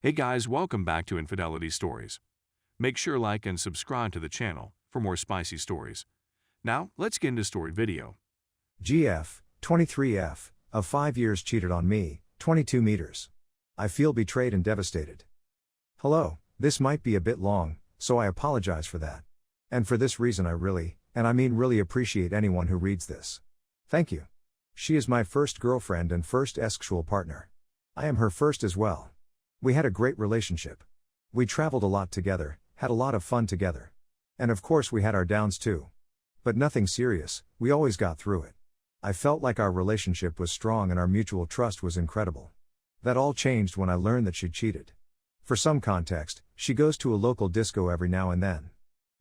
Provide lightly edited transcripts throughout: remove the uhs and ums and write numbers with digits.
Hey guys, welcome back to Infidelity Stories. Make sure like and subscribe to the channel for more spicy stories. Now, let's get into story video. GF, 23F, of 5 years cheated on me, 22 meters. I feel betrayed and devastated. Hello, this might be a bit long, so I apologize for that. And for this reason I really appreciate anyone who reads this. Thank you. She is my first girlfriend and first sexual partner. I am her first as well. We had a great relationship. We traveled a lot together, had a lot of fun together. And of course we had our downs too. But nothing serious, we always got through it. I felt like our relationship was strong and our mutual trust was incredible. That all changed when I learned that she cheated. For some context, she goes to a local disco every now and then.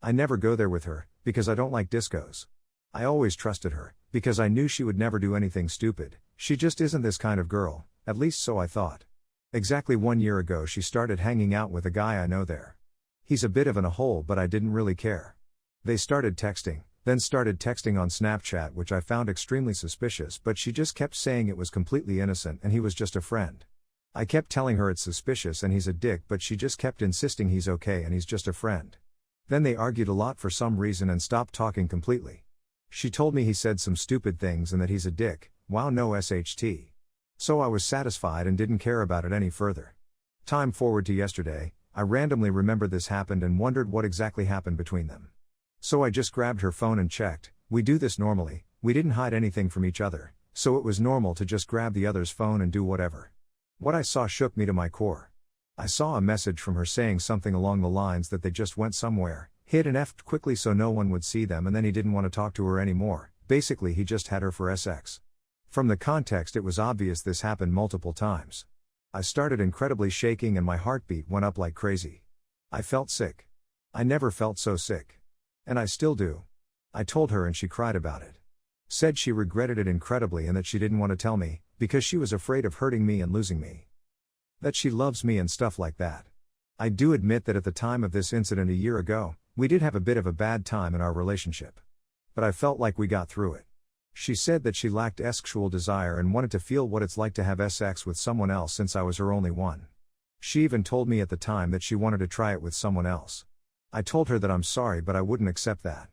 I never go there with her, because I don't like discos. I always trusted her, because I knew she would never do anything stupid. She just isn't this kind of girl, at least so I thought. Exactly 1 year ago she started hanging out with a guy I know there. He's a bit of an a-hole but I didn't really care. They started texting on Snapchat, which I found extremely suspicious, but she just kept saying it was completely innocent and he was just a friend. I kept telling her it's suspicious and he's a dick, but she just kept insisting he's okay and he's just a friend. Then they argued a lot for some reason and stopped talking completely. She told me he said some stupid things and that he's a dick. Wow, no SHT. So I was satisfied and didn't care about it any further. Time forward to yesterday, I randomly remembered this happened and wondered what exactly happened between them. So I just grabbed her phone and checked. We do this normally, we didn't hide anything from each other, so it was normal to just grab the other's phone and do whatever. What I saw shook me to my core. I saw a message from her saying something along the lines that they just went somewhere, hid and effed quickly so no one would see them, and then he didn't want to talk to her anymore. Basically he just had her for sex. From the context it was obvious this happened multiple times. I started incredibly shaking and my heartbeat went up like crazy. I felt sick. I never felt so sick. And I still do. I told her and she cried about it. Said she regretted it incredibly and that she didn't want to tell me, because she was afraid of hurting me and losing me. That she loves me and stuff like that. I do admit that at the time of this incident a year ago, we did have a bit of a bad time in our relationship. But I felt like we got through it. She said that she lacked sexual desire and wanted to feel what it's like to have sex with someone else since I was her only one. She even told me at the time that she wanted to try it with someone else. I told her that I'm sorry but I wouldn't accept that.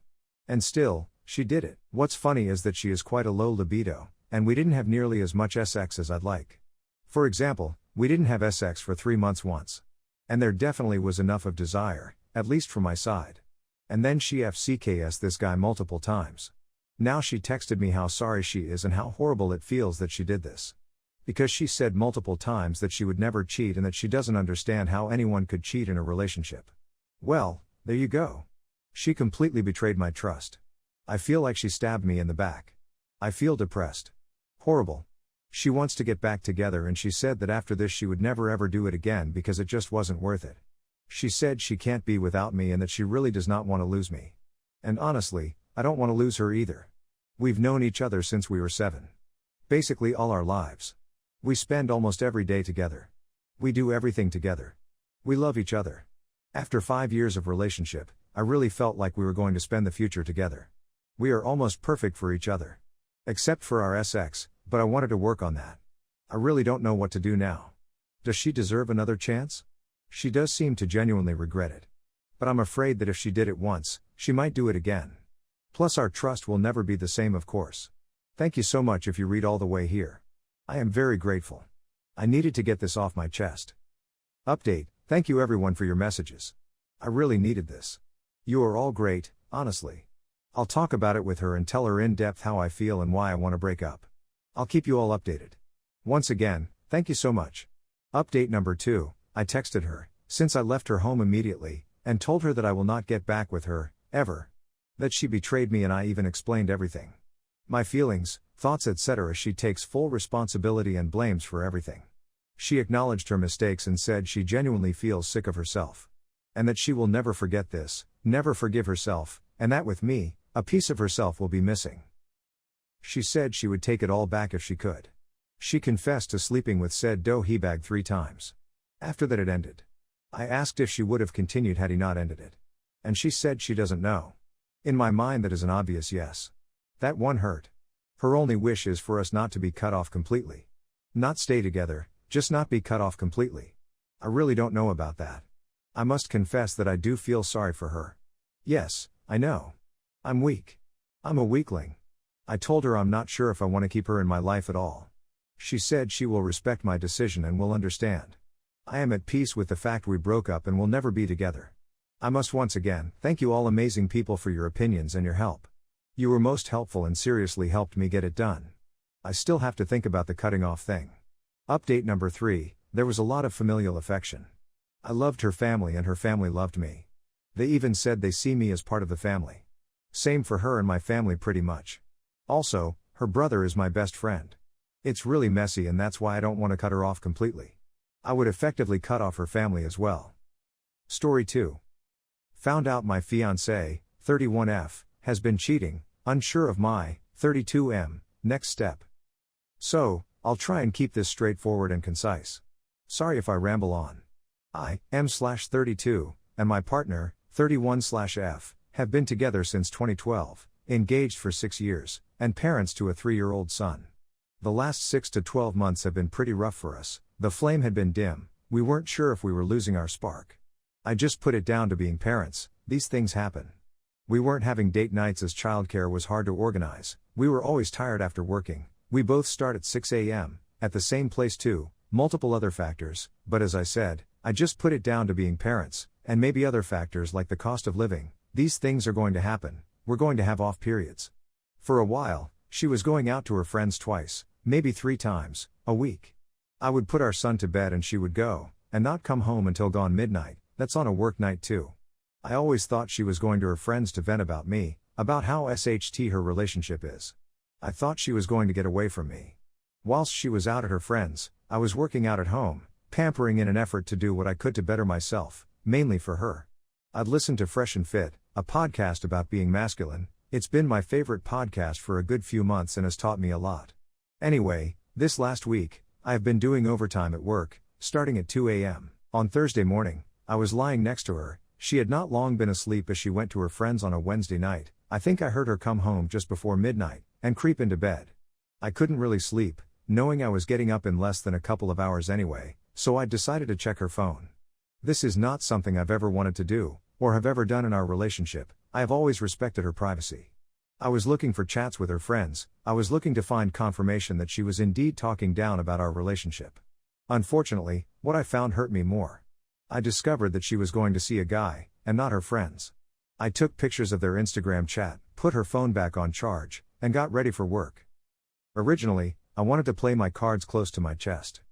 And still, she did it. What's funny is that she is quite a low libido, and we didn't have nearly as much sex as I'd like. For example, we didn't have sex for 3 months once. And there definitely was enough of desire, at least from my side. And then she FCKS this guy multiple times. Now she texted me how sorry she is and how horrible it feels that she did this. Because she said multiple times that she would never cheat and that she doesn't understand how anyone could cheat in a relationship. Well, there you go. She completely betrayed my trust. I feel like she stabbed me in the back. I feel depressed. Horrible. She wants to get back together and she said that after this she would never ever do it again because it just wasn't worth it. She said she can't be without me and that she really does not want to lose me. And honestly, I don't want to lose her either. We've known each other since we were 7. Basically all our lives. We spend almost every day together. We do everything together. We love each other. After 5 years of relationship, I really felt like we were going to spend the future together. We are almost perfect for each other. Except for our sex, but I wanted to work on that. I really don't know what to do now. Does she deserve another chance? She does seem to genuinely regret it. But I'm afraid that if she did it once, she might do it again. Plus our trust will never be the same, of course. Thank you so much if you read all the way here. I am very grateful. I needed to get this off my chest. Update, thank you everyone for your messages. I really needed this. You are all great, honestly. I'll talk about it with her and tell her in depth how I feel and why I want to break up. I'll keep you all updated. Once again, thank you so much. Update number 2, I texted her, since I left her home immediately, and told her that I will not get back with her, ever. That she betrayed me and I even explained everything. My feelings, thoughts etc. She takes full responsibility and blames for everything. She acknowledged her mistakes and said she genuinely feels sick of herself. And that she will never forget this, never forgive herself, and that with me, a piece of herself will be missing. She said she would take it all back if she could. She confessed to sleeping with said dohebag 3 times. After that it ended. I asked if she would have continued had he not ended it. And she said she doesn't know. In my mind that is an obvious yes. That one hurt. Her only wish is for us not to be cut off completely. Not stay together, just not be cut off completely. I really don't know about that. I must confess that I do feel sorry for her. Yes, I know. I'm weak. I'm a weakling. I told her I'm not sure if I want to keep her in my life at all. She said she will respect my decision and will understand. I am at peace with the fact we broke up and will never be together. I must once again thank you all amazing people for your opinions and your help. You were most helpful and seriously helped me get it done. I still have to think about the cutting off thing. Update number 3, there was a lot of familial affection. I loved her family and her family loved me. They even said they see me as part of the family. Same for her and my family pretty much. Also, her brother is my best friend. It's really messy and that's why I don't want to cut her off completely. I would effectively cut off her family as well. Story 2. Found out my fiancé, 31F, has been cheating, unsure of my, 32M, next step. So, I'll try and keep this straightforward and concise. Sorry if I ramble on. I, M/32, and my partner, 31/F, have been together since 2012, engaged for 6 years, and parents to a 3-year-old son. The last 6 to 12 months have been pretty rough for us, the flame had been dim, we weren't sure if we were losing our spark. I just put it down to being parents, these things happen. We weren't having date nights as childcare was hard to organize, we were always tired after working, we both start at 6 a.m., at the same place too, multiple other factors, but as I said, I just put it down to being parents, and maybe other factors like the cost of living, these things are going to happen, we're going to have off periods. For a while, she was going out to her friends twice, maybe 3 times, a week. I would put our son to bed and she would go, and not come home until gone midnight, that's on a work night too. I always thought she was going to her friends to vent about me, about how SHT her relationship is. I thought she was going to get away from me. Whilst she was out at her friends, I was working out at home, pampering in an effort to do what I could to better myself, mainly for her. I'd listened to Fresh and Fit, a podcast about being masculine. It's been my favorite podcast for a good few months and has taught me a lot. Anyway, this last week, I have been doing overtime at work, starting at 2 a.m. On Thursday morning, I was lying next to her, she had not long been asleep as she went to her friends on a Wednesday night. I think I heard her come home just before midnight, and creep into bed. I couldn't really sleep, knowing I was getting up in less than a couple of hours anyway, so I decided to check her phone. This is not something I've ever wanted to do, or have ever done in our relationship. I have always respected her privacy. I was looking for chats with her friends, I was looking to find confirmation that she was indeed talking down about our relationship. Unfortunately, what I found hurt me more. I discovered that she was going to see a guy, and not her friends. I took pictures of their Instagram chat, put her phone back on charge, and got ready for work. Originally, I wanted to play my cards close to my chest.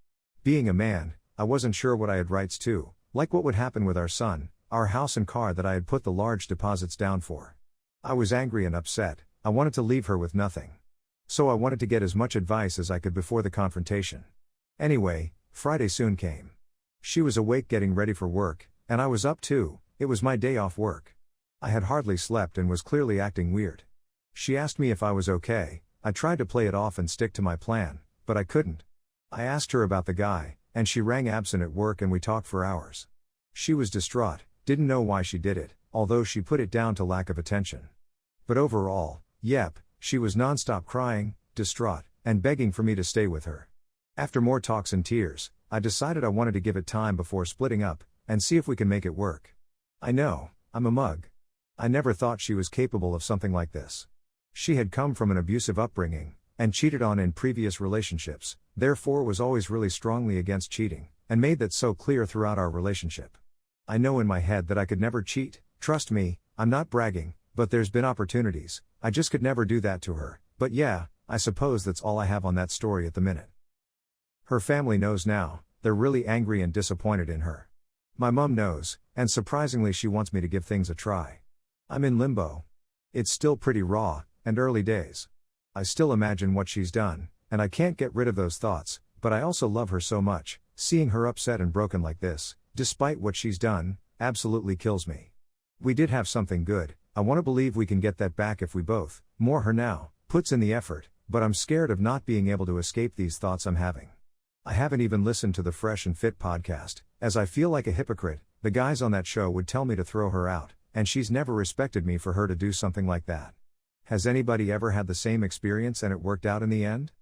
Being a man, I wasn't sure what I had rights to, like what would happen with our son, our house and car that I had put the large deposits down for. I was angry and upset, I wanted to leave her with nothing. So I wanted to get as much advice as I could before the confrontation. Anyway, Friday soon came. She was awake getting ready for work, and I was up too, it was my day off work. I had hardly slept and was clearly acting weird. She asked me if I was okay, I tried to play it off and stick to my plan, but I couldn't. I asked her about the guy, and she rang absent at work and we talked for hours. She was distraught, didn't know why she did it, although she put it down to lack of attention. But overall, yep, she was nonstop crying, distraught, and begging for me to stay with her. After more talks and tears, I decided I wanted to give it time before splitting up, and see if we can make it work. I know, I'm a mug. I never thought she was capable of something like this. She had come from an abusive upbringing, and cheated on in previous relationships, therefore was always really strongly against cheating, and made that so clear throughout our relationship. I know in my head that I could never cheat, trust me, I'm not bragging, but there's been opportunities, I just could never do that to her, but yeah, I suppose that's all I have on that story at the minute. Her family knows now, they're really angry and disappointed in her. My mom knows, and surprisingly she wants me to give things a try. I'm in limbo. It's still pretty raw, and early days. I still imagine what she's done, and I can't get rid of those thoughts, but I also love her so much, seeing her upset and broken like this, despite what she's done, absolutely kills me. We did have something good, I want to believe we can get that back if we both, more her now, puts in the effort, but I'm scared of not being able to escape these thoughts I'm having. I haven't even listened to the Fresh and Fit podcast, as I feel like a hypocrite. The guys on that show would tell me to throw her out, and she's never respected me for her to do something like that. Has anybody ever had the same experience and it worked out in the end?